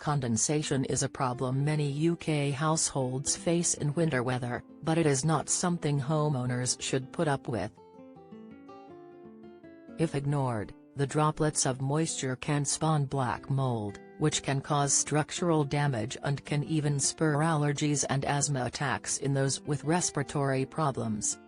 condensation is a problem many UK households face in winter weather, but it is not something homeowners should put up with. If ignored, the droplets of moisture can spawn black mold, which can cause structural damage and can even spur allergies and asthma attacks in those with respiratory problems.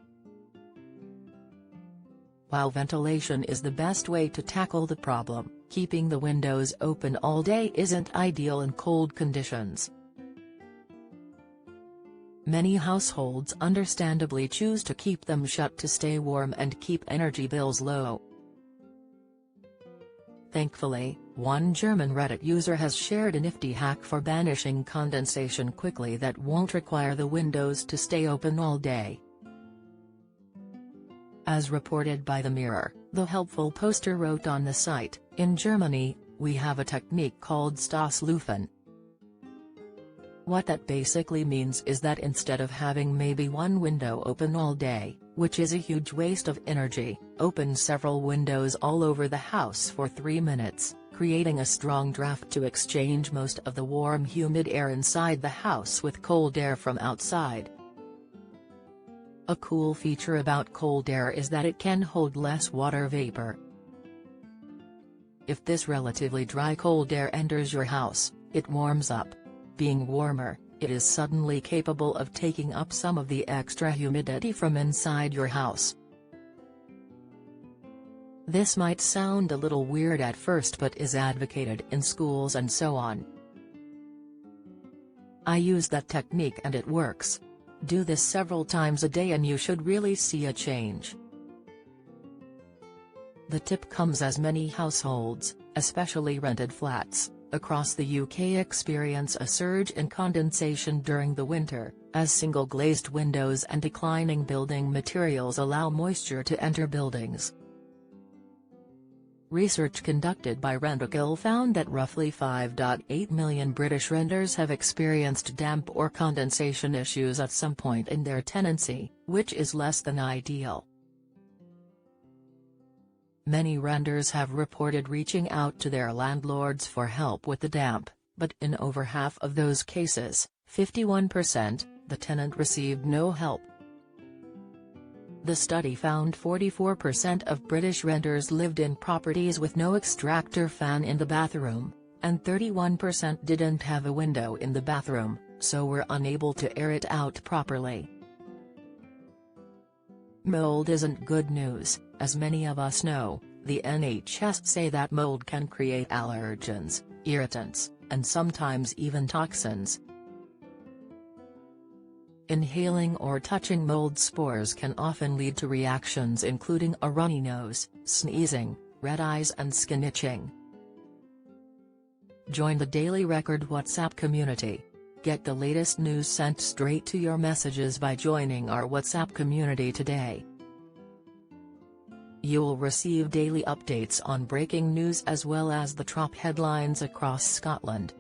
While ventilation is the best way to tackle the problem, keeping the windows open all day isn't ideal in cold conditions. Many households understandably choose to keep them shut to stay warm and keep energy bills low. Thankfully, one German Reddit user has shared a nifty hack for banishing condensation quickly that won't require the windows to stay open all day. As reported by The Mirror, the helpful poster wrote on the site, "In Germany, we have a technique called Stoßlüften." What that basically means is that instead of having maybe one window open all day, which is a huge waste of energy, open several windows all over the house for 3 minutes, creating a strong draft to exchange most of the warm humid air inside the house with cold air from outside. A cool feature about cold air is that it can hold less water vapor. If this relatively dry cold air enters your house, it warms up. Being warmer, it is suddenly capable of taking up some of the extra humidity from inside your house. This might sound a little weird at first but is advocated in schools and so on. I use that technique and it works. Do this several times a day and you should really see a change. The tip comes as many households, especially rented flats, across the UK experience a surge in condensation during the winter, as single-glazed windows and declining building materials allow moisture to enter buildings. Research conducted by Rentokil found that roughly 5.8 million British renters have experienced damp or condensation issues at some point in their tenancy, which is less than ideal. Many renters have reported reaching out to their landlords for help with the damp, but in over half of those cases, 51%, the tenant received no help. The study found 44% of British renters lived in properties with no extractor fan in the bathroom, and 31% didn't have a window in the bathroom, so were unable to air it out properly. Mold isn't good news, as many of us know. The NHS say that mold can create allergens, irritants, and sometimes even toxins. Inhaling or touching mold spores can often lead to reactions including a runny nose, sneezing, red eyes and skin itching. Join the Daily Record WhatsApp community. Get the latest news sent straight to your messages by joining our WhatsApp community today. You'll receive daily updates on breaking news as well as the top headlines across Scotland.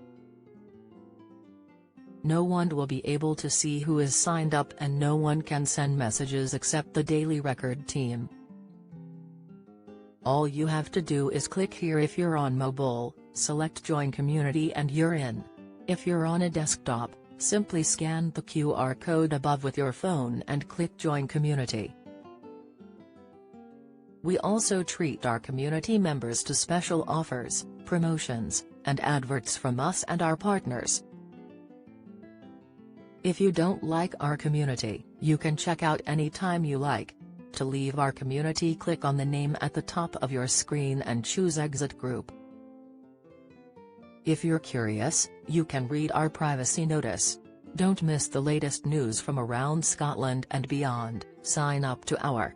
No one will be able to see who is signed up and no one can send messages except the Daily Record team. All you have to do is click here if you're on mobile, select Join Community and you're in. If you're on a desktop, simply scan the QR code above with your phone and click Join Community. We also treat our community members to special offers, promotions, and adverts from us and our partners. If you don't like our community, you can check out anytime you like. To leave our community, click on the name at the top of your screen and choose Exit Group. If you're curious, you can read our privacy notice. Don't miss the latest news from around Scotland and beyond. Sign up to our